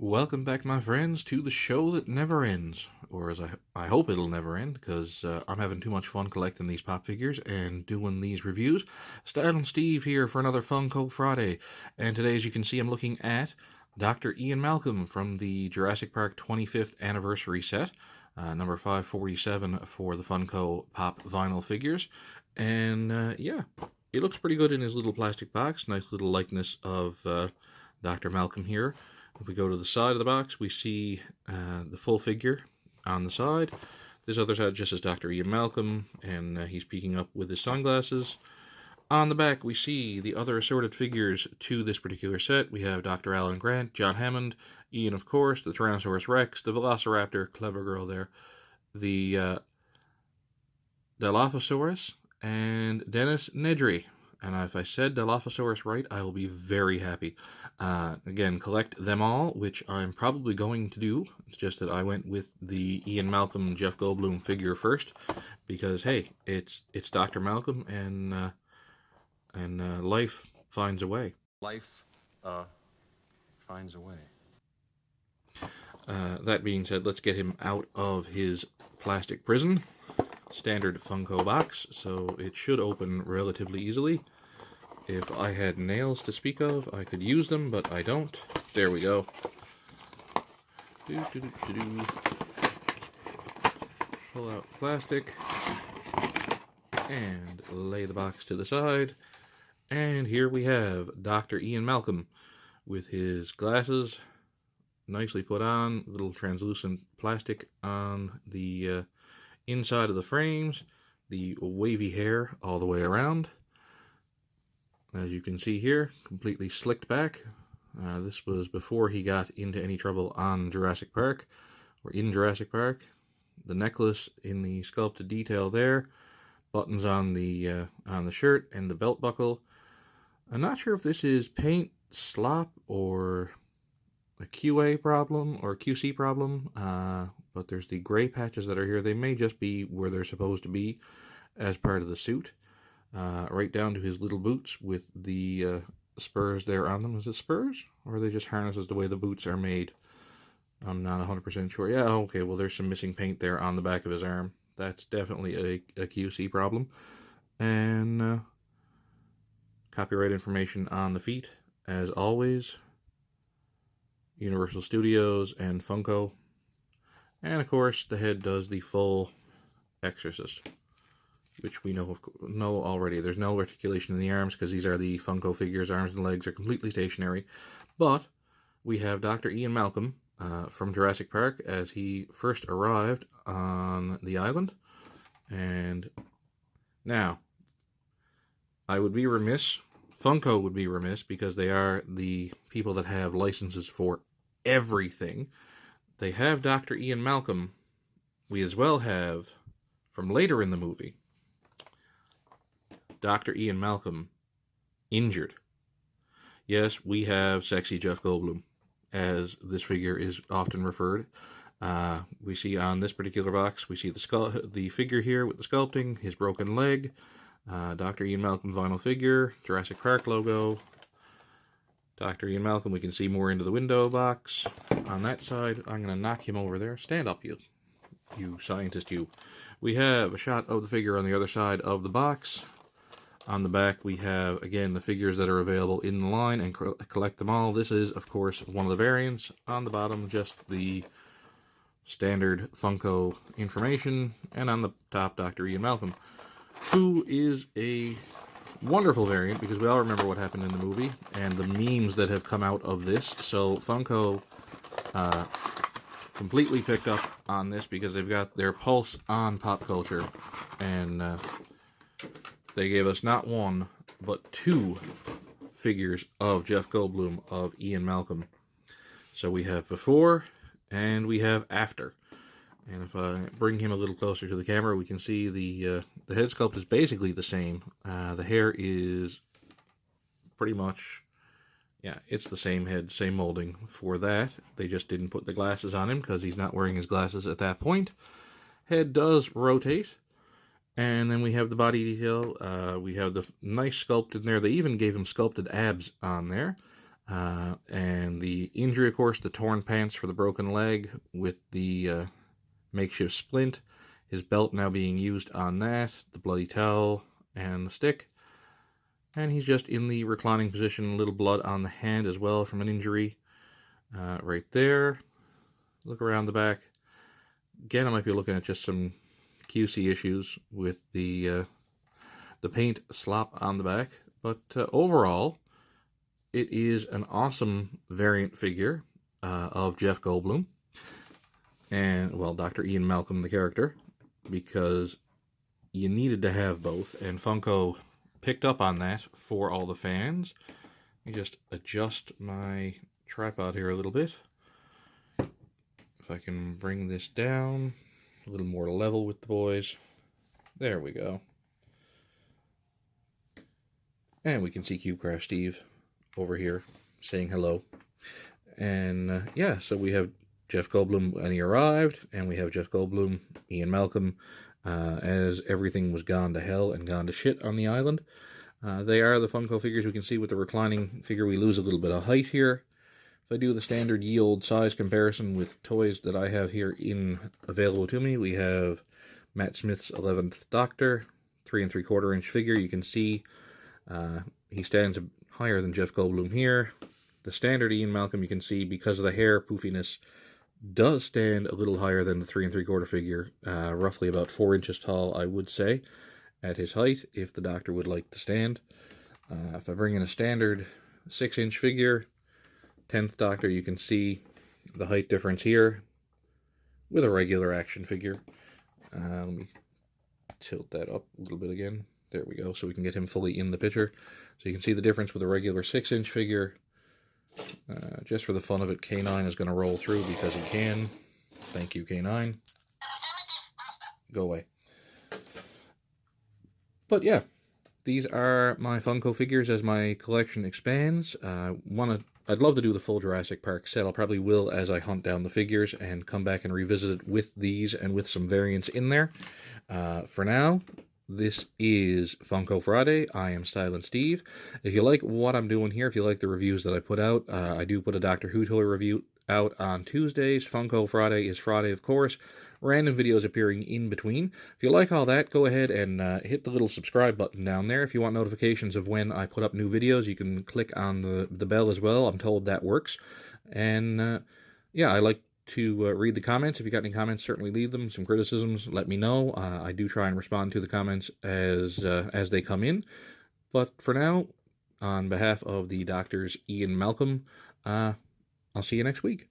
Welcome back, my friends, to the show that never ends. Or as I hope it'll never end, because I'm having too much fun collecting these pop figures and doing these reviews. Stan and Steve here for another Funko Friday. And today, as you can see, I'm looking at Dr. Ian Malcolm from the Jurassic Park 25th anniversary set. Number 547 for the Funko Pop vinyl figures. And yeah, it looks pretty good in his little plastic box. Nice little likeness of Dr. Malcolm here. If we go to the side of the box, we see the full figure on the side. This other side just says Dr. Ian Malcolm, and he's peeking up with his sunglasses. On the back, we see the other assorted figures to this particular set. We have Dr. Alan Grant, John Hammond, Ian, of course, the Tyrannosaurus Rex, the Velociraptor, clever girl there, the Dilophosaurus, and Dennis Nedry. And if I said Dilophosaurus right, I will be very happy. Again, collect them all, which I'm probably going to do. It's just that I went with the Ian Malcolm Jeff Goldblum figure first, because hey, it's Dr. Malcolm, and life finds a way. Life finds a way. That being said, let's get him out of his plastic prison. Standard Funko box, so it should open relatively easily. If I had nails to speak of, I could use them, but I don't. There we go. Pull out plastic and lay the box to the side. And here we have Dr. Ian Malcolm with his glasses nicely put on, little translucent plastic on the inside of the frames, the wavy hair all the way around. As you can see here, completely slicked back. This was before he got into any trouble on Jurassic Park, or in Jurassic Park. The necklace in the sculpted detail there, buttons on the shirt and the belt buckle. I'm not sure if this is paint slop or a QA problem or QC problem, but there's the gray patches that are here. They may just be where they're supposed to be as part of the suit. Right down to his little boots with the spurs there on them. Is it spurs? Or are they just harnesses the way the boots are made? I'm not 100% sure. Yeah, okay, well there's some missing paint there on the back of his arm. That's definitely a QC problem. And copyright information on the feet, as always. Universal Studios and Funko. And of course, the head does the full Exorcist, which we know already. There's no articulation in the arms because these are the Funko figures. Arms and legs are completely stationary. But we have Dr. Ian Malcolm from Jurassic Park as he first arrived on the island. And now, I would be remiss, Funko would be remiss, because they are the people that have licenses for everything. They have Dr. Ian Malcolm. We as well have, from later in the movie, Dr. Ian Malcolm injured. Yes, we have sexy Jeff Goldblum, as this figure is often referred. We see on this particular box, we see the figure here with the sculpting, his broken leg, Dr. Ian Malcolm vinyl figure, Jurassic Park logo, Dr. Ian Malcolm. We can see more into the window box. On that side, I'm going to knock him over there. Stand up, you scientist, you. We have a shot of the figure on the other side of the box. On the back, we have, again, the figures that are available in the line, and collect them all. This is, of course, one of the variants. On the bottom, just the standard Funko information. And on the top, Dr. Ian Malcolm, who is a wonderful variant, because we all remember what happened in the movie, and the memes that have come out of this. So Funko completely picked up on this, because they've got their pulse on pop culture, and they gave us not one, but two figures of Jeff Goldblum of Ian Malcolm. So we have before, and we have after. And if I bring him a little closer to the camera, we can see the head sculpt is basically the same. The hair is pretty much, yeah, it's the same head, same molding for that. They just didn't put the glasses on him because he's not wearing his glasses at that point. Head does rotate. And then we have the body detail. We have the nice sculpt in there. They even gave him sculpted abs on there. And the injury, of course, the torn pants for the broken leg with the makeshift splint. His belt now being used on that, the bloody towel, and the stick. And he's just in the reclining position, a little blood on the hand as well from an injury. Right there. Look around the back. Again, I might be looking at just some QC issues with the paint slop on the back. But overall, it is an awesome variant figure of Jeff Goldblum. And, well, Dr. Ian Malcolm, the character, because you needed to have both. And Funko picked up on that for all the fans. Let me just adjust my tripod here a little bit. If I can bring this down a little more level with the boys. There we go. And we can see CubeCraft Steve over here saying hello. And yeah, so we have Jeff Goldblum when he arrived, and we have Jeff Goldblum, Ian Malcolm, as everything was gone to hell and gone to shit on the island. They are the Funko figures. We can see with the reclining figure we lose a little bit of height here. If I do the standard ye old size comparison with toys that I have here available to me, we have Matt Smith's 11th Doctor, 3 3/4 inch figure. You can see he stands higher than Jeff Goldblum here. The standard Ian Malcolm, you can see, because of the hair poofiness, does stand a little higher than the 3 3/4 figure, roughly about 4 inches tall, I would say, at his height, if the Doctor would like to stand. If I bring in a standard 6-inch figure, 10th Doctor, you can see the height difference here with a regular action figure. Let me tilt that up a little bit again. There we go, so we can get him fully in the picture. So you can see the difference with a regular 6-inch figure. Just for the fun of it, K9 is going to roll through because he can. Thank you, K9. Go away. But yeah, these are my Funko figures as my collection expands. I'd love to do the full Jurassic Park set. I'll probably will as I hunt down the figures and come back and revisit it with these and with some variants in there. For now, this is Funko Friday. I am Stylin' Steve. If you like what I'm doing here, if you like the reviews that I put out, I do put a Doctor Who toy review out on Tuesdays. Funko Friday is Friday, of course. Random videos appearing in between. If you like all that, go ahead and hit the little subscribe button down there. If you want notifications of when I put up new videos, you can click on the bell as well. I'm told that works. And yeah, I like to read the comments. If you got any comments, certainly leave them. Some criticisms, let me know. I do try and respond to the comments as they come in. But for now, on behalf of the Doctors Ian Malcolm, I'll see you next week.